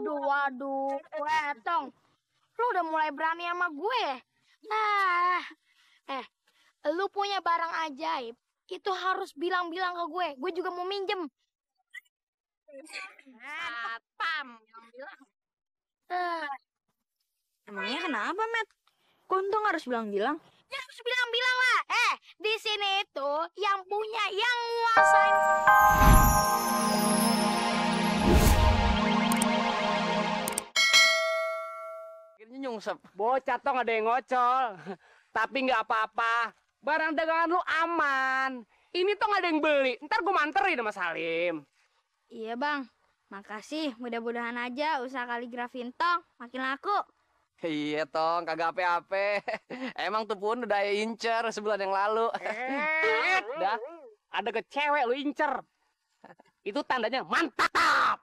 Waduh, Wetong. Lu udah mulai berani sama gue. Nah, lu punya barang ajaib, itu harus bilang-bilang ke gue. Gue juga mau minjem. Satpam yang bilang. Emangnya kenapa, Met? Kok untung harus bilang-bilang? Ya harus bilang-bilang lah. Di sini itu yang punya, yang nguasain. Akhirnya nyungsep. Bocah tong ada yang ngocol. Tapi nggak apa-apa. Barang dagangan lu aman. Ini tong ada yang beli. Ntar gue manterin sama Salim. Iya, Bang. Makasih. Mudah-mudahan aja usaha kaligrafi Tong makin laku. Iya tong, kagak ape-ape. Emang tuh pun udah incer sebulan yang lalu. Dah, ada ke cewek lu incer. Itu tandanya mantap.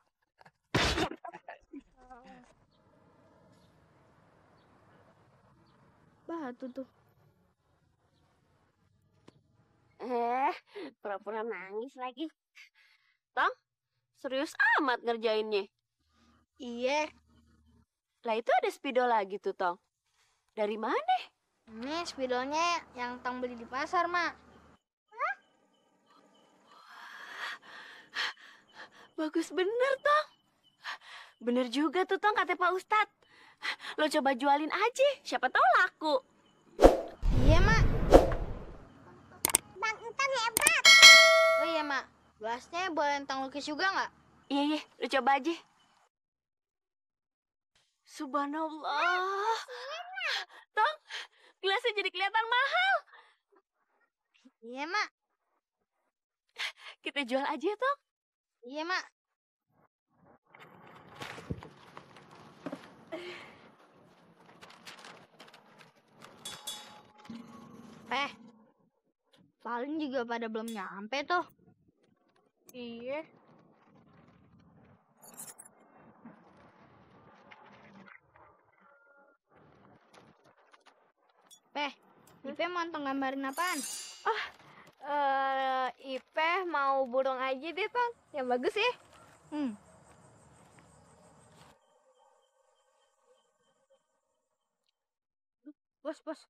Batu tuh. Pura-pura nangis lagi. Tong, serius amat ngerjainnya. Iya. Lah itu ada spidol lagi tuh, Tong. Dari mana? Ini spidolnya yang Tong beli di pasar, Mak. Bagus bener, Tong. Bener juga tuh, Tong, kata Pak Ustadz. Lo coba jualin aja, siapa tahu laku. Iya, Mak. Bang Entong hebat. Oh iya, Mak. Gelasnya boleh Tong lukis juga nggak? Iya, lo coba aja. Subhanallah. Tong, gelasnya jadi kelihatan mahal. Iya, Mak. Kita jual aja, Tong. Iya, Mak. Paling juga pada belum nyampe tuh. Iya. Ipe mau Tong gambarin apaan? Ipe mau burung aja deh, Tong. Yang bagus ya. Bos.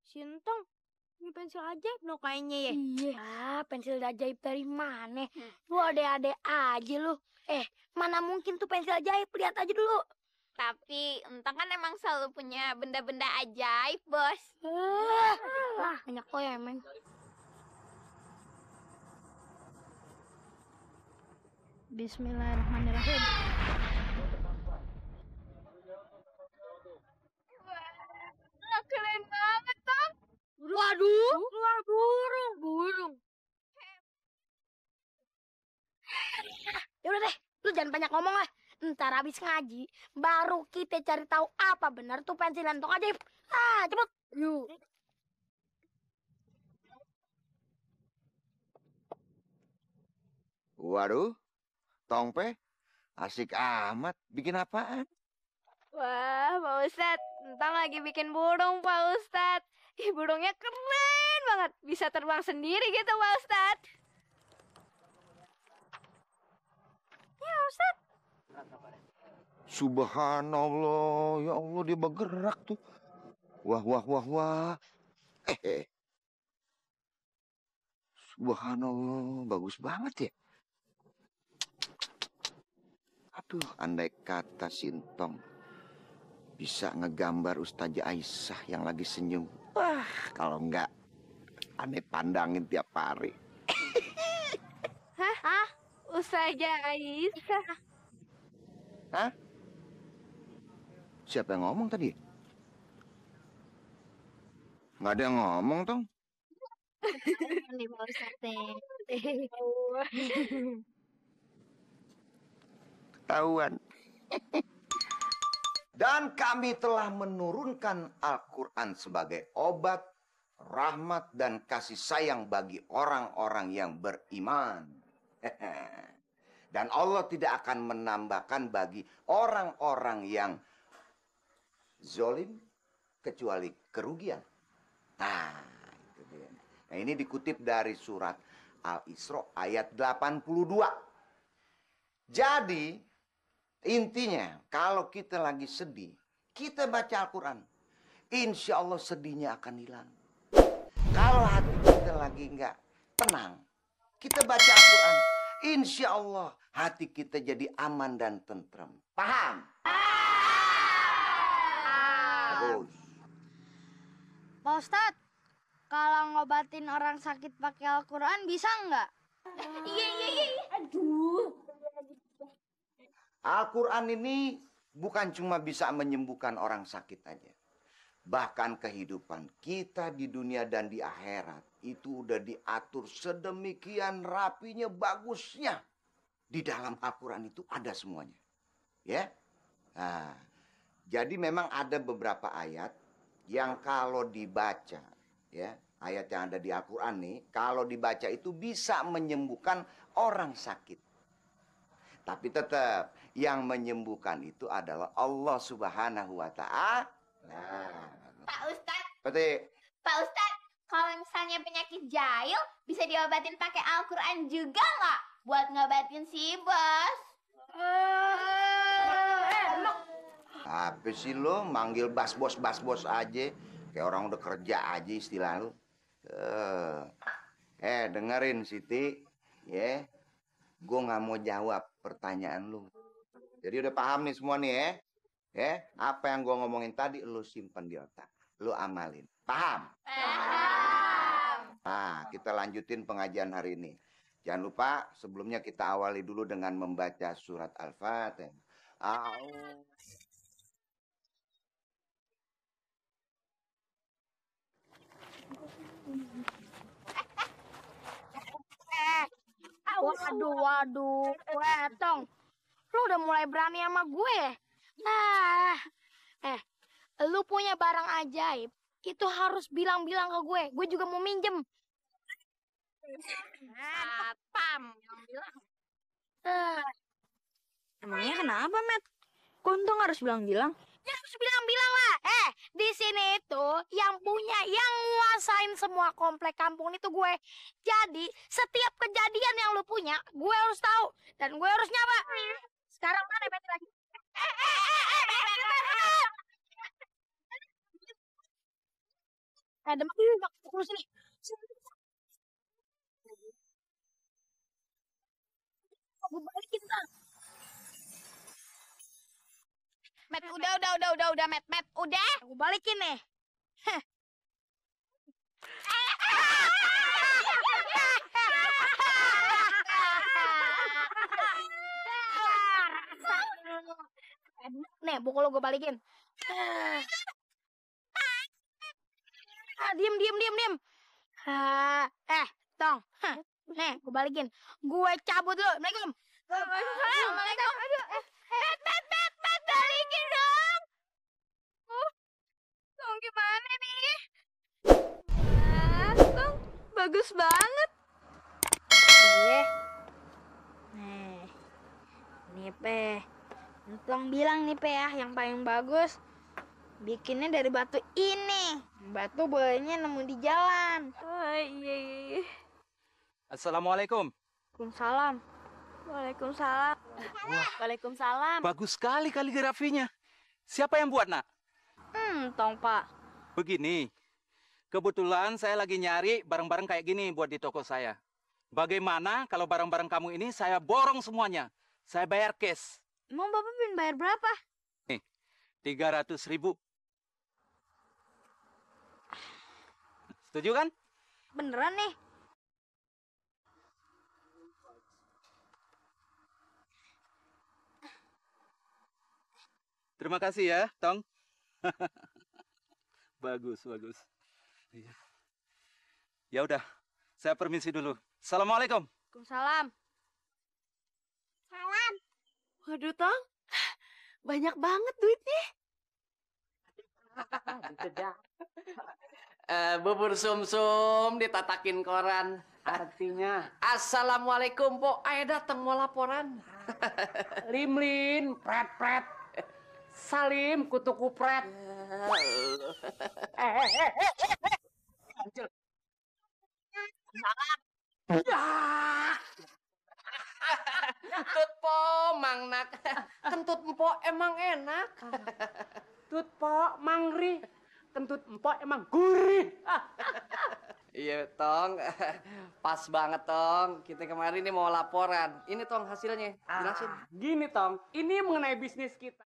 Sintong, ini pensil ajaib no kayaknya ya. Iya. Pensil ajaib dari mana? Lu ade-ade aja lu. Mana mungkin tuh pensil ajaib, lihat aja dulu. Tapi Entong kan emang selalu punya benda-benda ajaib, Bos. Banyak kok ya, emang. Bismillahirrahmanirrahim. Wah, keren banget, Tong. Waduh, keluar burung. Ya udah deh, lu jangan banyak ngomong lah. Ntar habis ngaji, baru kita cari tahu apa benar tuh pensil Tong ajaib. Cepet. Yuk. Waduh, Tongpe, asik amat. Bikin apaan? Wah, Pak Ustadz. Entong lagi bikin burung, Pak Ustadz. Burungnya keren banget. Bisa terbang sendiri gitu, Pak Ustadz. Ya, Ustadz. Subhanallah, ya Allah dia bergerak tuh. Wah. Subhanallah, bagus banget ya. Aduh, andai kata Sintong bisa ngegambar Ustazah Aisyah yang lagi senyum. Wah, kalau enggak, aneh pandangin tiap hari. Hah? Ustazah Aisyah. Hah? Siapa yang ngomong tadi? Nggak ada yang ngomong, Tong. Nih, Pak Ustadz. Ketahuan. Dan kami telah menurunkan Al-Quran sebagai obat, rahmat, dan kasih sayang bagi orang-orang yang beriman. Dan Allah tidak akan menambahkan bagi orang-orang yang zolim kecuali kerugian. Nah, itu dia. Nah, ini dikutip dari surat Al-Isra ayat 82. Jadi, Intinya, kalau kita lagi sedih, kita baca Al-Quran. Insya Allah sedihnya akan hilang. Kalau hati kita lagi nggak tenang, kita baca Al-Quran. Insya Allah hati kita jadi aman dan tentrem. Paham? Bagus. Pak Ustadz, kalau ngobatin orang sakit pakai Al-Quran bisa nggak? Al-Quran ini bukan cuma bisa menyembuhkan orang sakit aja. Bahkan kehidupan kita di dunia dan di akhirat itu udah diatur sedemikian rapinya, bagusnya. Di dalam Al-Quran itu ada semuanya. Ya. Nah, jadi memang ada beberapa ayat yang kalau dibaca, ya, ayat yang ada di Al-Quran nih, kalau dibaca itu bisa menyembuhkan orang sakit. Tapi tetap yang menyembuhkan itu adalah Allah Subhanahu wa Ta'ala. Pak Ustadz, Berarti Pak Ustadz, kalau misalnya penyakit jahil bisa diobatin pakai Al-Quran juga nggak? Buat ngobatin si bos. apa sih lo manggil bas bos aja, kayak orang udah kerja aja istilah lo. Dengerin Siti, ya. Gue nggak mau jawab pertanyaan lu. Jadi udah paham nih semua nih, ya. Ya, apa yang gue ngomongin tadi lu simpen di otak, lu amalin. Paham? Paham. Nah, kita lanjutin pengajian hari ini. Jangan lupa sebelumnya kita awali dulu dengan membaca surat Al-Fatihah. Waduh, Tong. Lu udah mulai berani sama gue. Lu punya barang ajaib, itu harus bilang-bilang ke gue. Gue juga mau minjem. Pam. Emangnya kenapa, Met? Kuntung harus bilang-bilang. Ya harus bilang-bilang lah. Di sini itu yang punya, yang nguasain semua komplek kampung itu gue. Jadi setiap kejadian yang lu punya, gue harus tahu dan gue harus nyapa. Sekarang mana Betty lagi? Demak pukul sini. Gue balikin ntar. Met, udah, Met, udah. Gue balikin nih. Nih, buku lo gue balikin. Diem. Tong. Nih, gue balikin. Gue cabut dulu. Assalamualaikum. Assalamualaikum. Aduh, Bet, balikin dong. Tong gimana nih? Tong, bagus banget. Iya. Nih, Pe. Tong bilang nih, Pe, ya, yang paling bagus bikinnya dari batu ini. Batu bolehnya nemu di jalan. Oh, iya. Assalamualaikum. Waalaikumsalam. Waalaikumsalam. Waalaikumsalam. Bagus sekali kaligrafinya. Siapa yang buat, Nak? Tong, Pak. Begini, kebetulan saya lagi nyari barang-barang kayak gini buat di toko saya. Bagaimana kalau barang-barang kamu ini saya borong semuanya? Saya bayar cash. Emang Bapak pengen bayar berapa? 300.000. Setuju kan? Beneran nih? Terima kasih ya, Tong. Bagus. Iya. Ya udah, saya permisi dulu. Assalamualaikum. Waalaikumsalam. Salam. Waduh, Tong. Banyak banget duitnya. Bubur sumsum ditatakin koran. Artinya, Assalamualaikum, Po. Ayo datang mau laporan. Limlin, pret. Salim, kutu kupret. Kentut Po, Mang Nak. Kentut po emang enak. Tut po mangri. Kentut empok emang gurih. Iya, Tong. Pas banget, Tong. Kita kemarin ini mau laporan. Ini, Tong, hasilnya. Jelasin. Gini, Tong. Ini mengenai bisnis kita.